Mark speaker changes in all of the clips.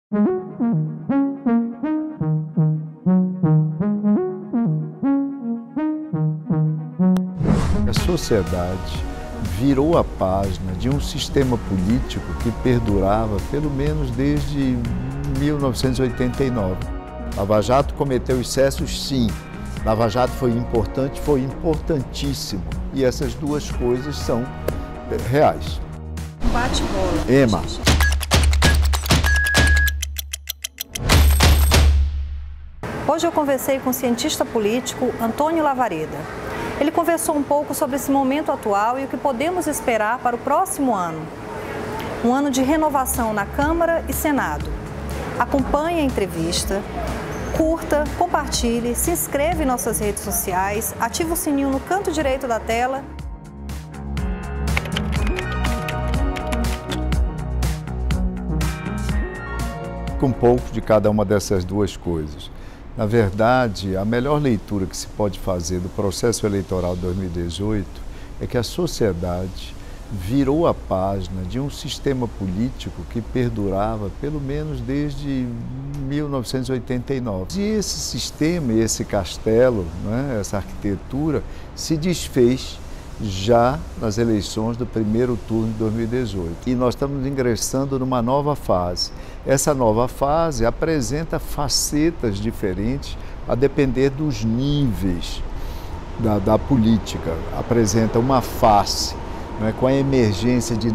Speaker 1: A sociedade virou a página de um sistema político que perdurava pelo menos desde 1989. Lava Jato cometeu excessos, sim. Lava Jato foi importante, foi importantíssimo. E essas duas coisas são reais.
Speaker 2: Bate-bola.
Speaker 1: Ema.
Speaker 2: Hoje eu conversei com o cientista político Antônio Lavareda. Ele conversou um pouco sobre esse momento atual e o que podemos esperar para o próximo ano. Um ano de renovação na Câmara e Senado. Acompanhe a entrevista, curta, compartilhe, se inscreva em nossas redes sociais, ative o sininho no canto direito da tela.
Speaker 1: Um pouco de cada uma dessas duas coisas. Na verdade, a melhor leitura que se pode fazer do processo eleitoral de 2018 é que a sociedade virou a página de um sistema político que perdurava pelo menos desde 1989. E esse sistema, esse castelo, né, essa arquitetura, se desfez já nas eleições do primeiro turno de 2018. E nós estamos ingressando numa nova fase. Essa nova fase apresenta facetas diferentes a depender dos níveis da política. Apresenta uma face, né, com a emergência de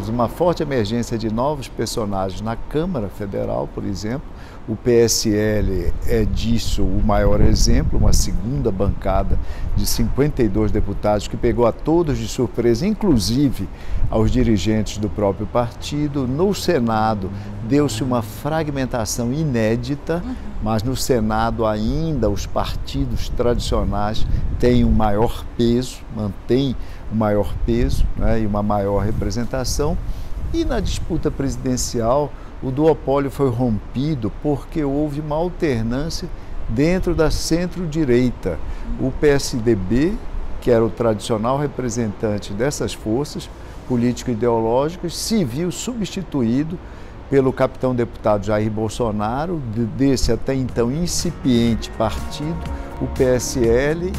Speaker 1: uma forte emergência de novos personagens na Câmara Federal, por exemplo. O PSL é disso o maior exemplo, uma segunda bancada de 52 deputados que pegou a todos de surpresa, inclusive aos dirigentes do próprio partido. No Senado deu-se uma fragmentação inédita, mas no Senado ainda os partidos tradicionais têm um maior peso, mantêm um maior peso, né, e uma maior representação. E na disputa presidencial, o duopólio foi rompido porque houve uma alternância dentro da centro-direita. O PSDB, que era o tradicional representante dessas forças político-ideológicas, se viu substituído pelo capitão deputado Jair Bolsonaro, desse até então incipiente partido, o PSL.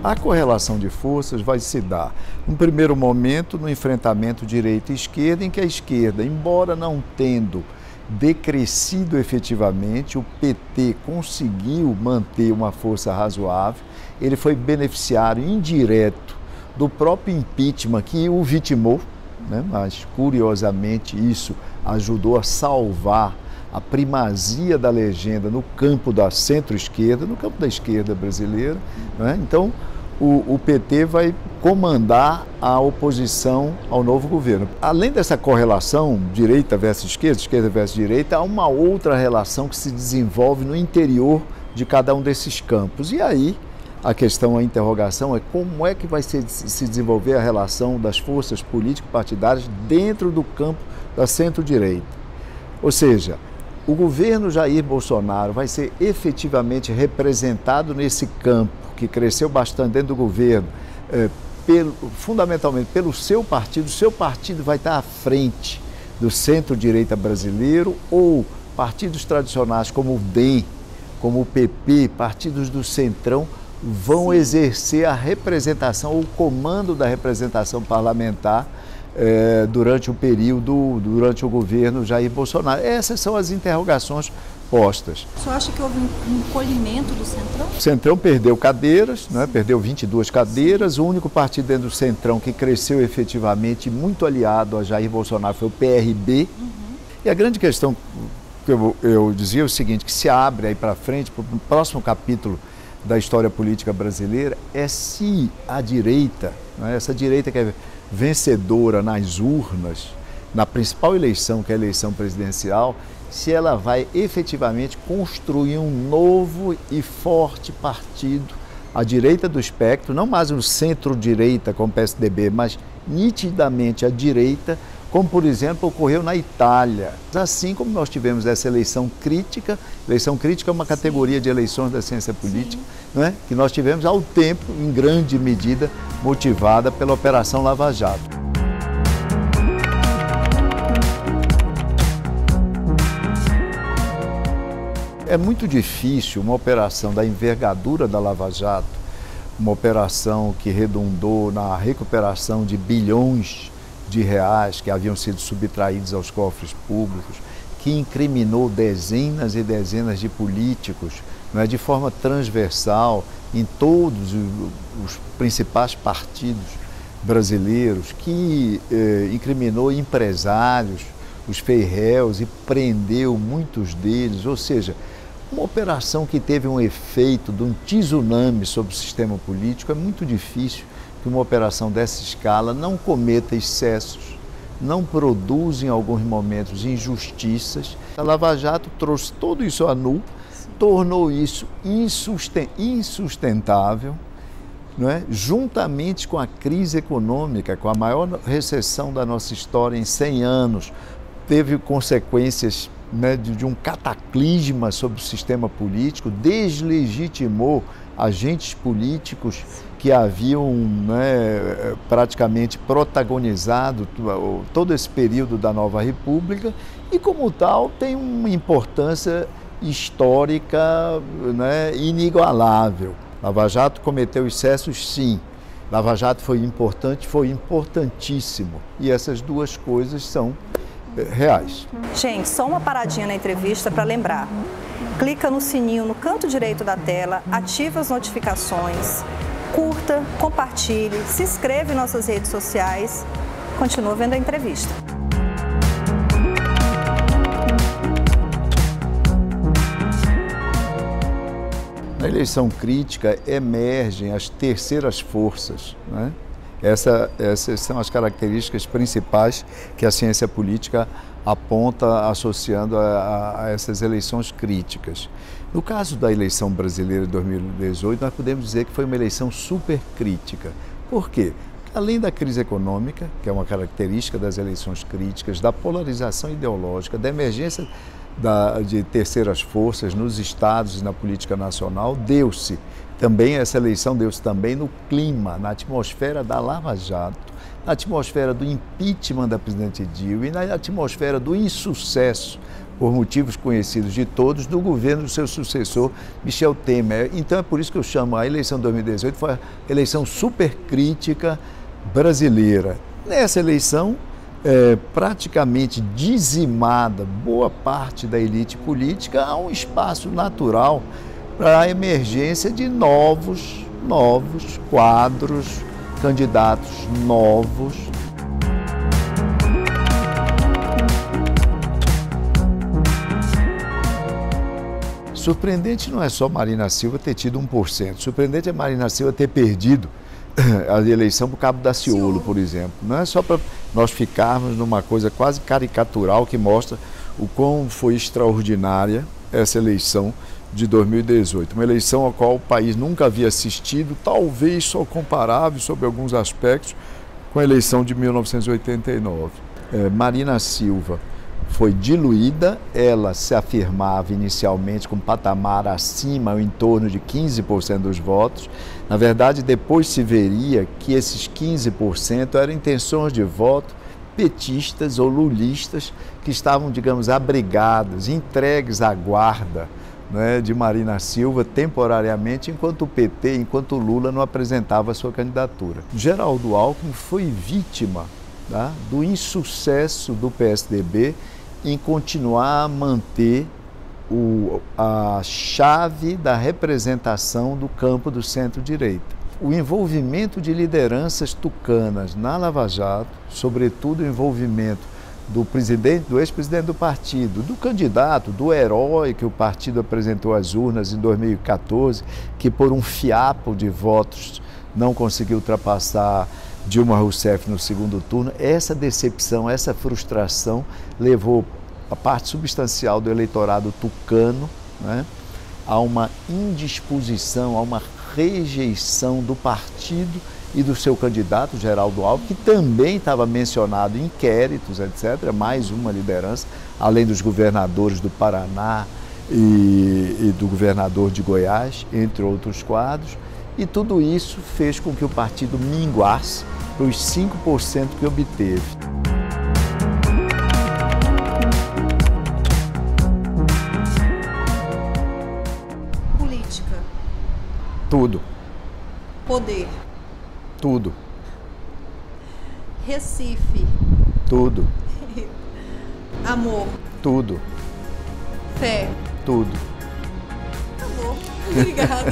Speaker 1: A correlação de forças vai se dar, num primeiro momento, no enfrentamento direita e esquerda, em que a esquerda, embora não tendo decrescido efetivamente, o PT conseguiu manter uma força razoável. Ele foi beneficiário indireto do próprio impeachment que o vitimou, né? Mas curiosamente isso ajudou a salvar a primazia da legenda no campo da centro-esquerda, no campo da esquerda brasileira, né? Então, o PT vai comandar a oposição ao novo governo. Além dessa correlação direita versus esquerda, esquerda versus direita, há uma outra relação que se desenvolve no interior de cada um desses campos. E aí, a questão, a interrogação é como é que vai se desenvolver a relação das forças político-partidárias dentro do campo da centro-direita. Ou seja, o governo Jair Bolsonaro vai ser efetivamente representado nesse campo, que cresceu bastante dentro do governo, fundamentalmente pelo seu partido. O seu partido vai estar à frente do centro-direita brasileiro, ou partidos tradicionais como o DEM, como o PP, partidos do Centrão, vão exercer a representação, o comando da representação parlamentar durante o período, durante o governo Jair Bolsonaro. Essas são as interrogações postas.
Speaker 2: O senhor acha que houve um encolhimento do Centrão?
Speaker 1: O Centrão perdeu cadeiras, né? Perdeu 22 cadeiras. O único partido dentro do Centrão que cresceu efetivamente, muito aliado a Jair Bolsonaro, foi o PRB. E a grande questão que eu dizia é o seguinte, que se abre aí para frente, para o próximo capítulo da história política brasileira, é se a direita, né, essa direita que é vencedora nas urnas, na principal eleição, que é a eleição presidencial, se ela vai efetivamente construir um novo e forte partido à direita do espectro, não mais um centro-direita como o PSDB, mas nitidamente à direita, como, por exemplo, ocorreu na Itália. Assim como nós tivemos essa eleição crítica é uma categoria de eleições da ciência política, né, que nós tivemos ao tempo, em grande medida, motivada pela Operação Lava Jato. É muito difícil uma operação da envergadura da Lava Jato, uma operação que redundou na recuperação de bilhões de reais que haviam sido subtraídos aos cofres públicos, que incriminou dezenas e dezenas de políticos, não é, de forma transversal em todos os principais partidos brasileiros, que incriminou empresários, os fez-réus, e prendeu muitos deles, ou seja, uma operação que teve um efeito de um tsunami sobre o sistema político. É muito difícil que uma operação dessa escala não cometa excessos, não produza em alguns momentos injustiças. A Lava Jato trouxe tudo isso a nu, tornou isso insustentável, não é? Juntamente com a crise econômica, com a maior recessão da nossa história em 100 anos, teve consequências, né, de um cataclisma sobre o sistema político, deslegitimou agentes políticos que haviam, né, praticamente protagonizado todo esse período da nova república e, como tal, tem uma importância histórica, né, inigualável. Lava Jato cometeu excessos, sim. Lava Jato foi importante, foi importantíssimo. E essas duas coisas são reais.
Speaker 2: Gente, só uma paradinha na entrevista para lembrar. Clica no sininho no canto direito da tela, ativa as notificações, curta, compartilhe, se inscreve em nossas redes sociais. Continua vendo a entrevista.
Speaker 1: Na eleição crítica emergem as terceiras forças, né? Essas são as características principais que a ciência política aponta associando a essas eleições críticas. No caso da eleição brasileira de 2018, nós podemos dizer que foi uma eleição super crítica. Por quê? Além da crise econômica, que é uma característica das eleições críticas, da polarização ideológica, da emergência de terceiras forças nos estados e na política nacional, essa eleição deu-se também no clima, na atmosfera da Lava Jato, na atmosfera do impeachment da presidente Dilma e na atmosfera do insucesso, por motivos conhecidos de todos, do governo do seu sucessor, Michel Temer. Então é por isso que eu chamo a eleição de 2018, foi a eleição supercrítica brasileira. Nessa eleição, praticamente dizimada boa parte da elite política, há um espaço natural para a emergência de novos quadros, candidatos novos. Surpreendente não é só Marina Silva ter tido 1%, surpreendente é Marina Silva ter perdido a eleição por Cabo Daciolo, por exemplo. Não é só para nós ficarmos numa coisa quase caricatural que mostra o quão foi extraordinária essa eleição de 2018. Uma eleição a qual o país nunca havia assistido, talvez só comparável sobre alguns aspectos com a eleição de 1989. Marina Silva foi diluída, ela se afirmava inicialmente com um patamar acima, ou em torno de 15% dos votos. Na verdade, depois se veria que esses 15% eram intenções de voto petistas ou lulistas que estavam, digamos, abrigados, entregues à guarda, né, de Marina Silva temporariamente, enquanto o PT, enquanto o Lula não apresentava a sua candidatura. Geraldo Alckmin foi vítima, tá, do insucesso do PSDB em continuar a manter a chave da representação do campo do centro-direita. O envolvimento de lideranças tucanas na Lava Jato, sobretudo o envolvimento do ex-presidente do partido, do candidato, do herói que o partido apresentou às urnas em 2014, que por um fiapo de votos não conseguiu ultrapassar Dilma Rousseff no segundo turno. Essa decepção, essa frustração levou a parte substancial do eleitorado tucano, né, a uma indisposição, a uma rejeição do partido e do seu candidato, Geraldo Alckmin, que também estava mencionado em inquéritos, etc., mais uma liderança, além dos governadores do Paraná, e do governador de Goiás, entre outros quadros, e tudo isso fez com que o partido minguasse para os 5% que obteve.
Speaker 2: Política.
Speaker 1: Tudo.
Speaker 2: Poder.
Speaker 1: Tudo.
Speaker 2: Recife.
Speaker 1: Tudo.
Speaker 2: Amor.
Speaker 1: Tudo.
Speaker 2: Fé.
Speaker 1: Tudo.
Speaker 2: Amor. Obrigada.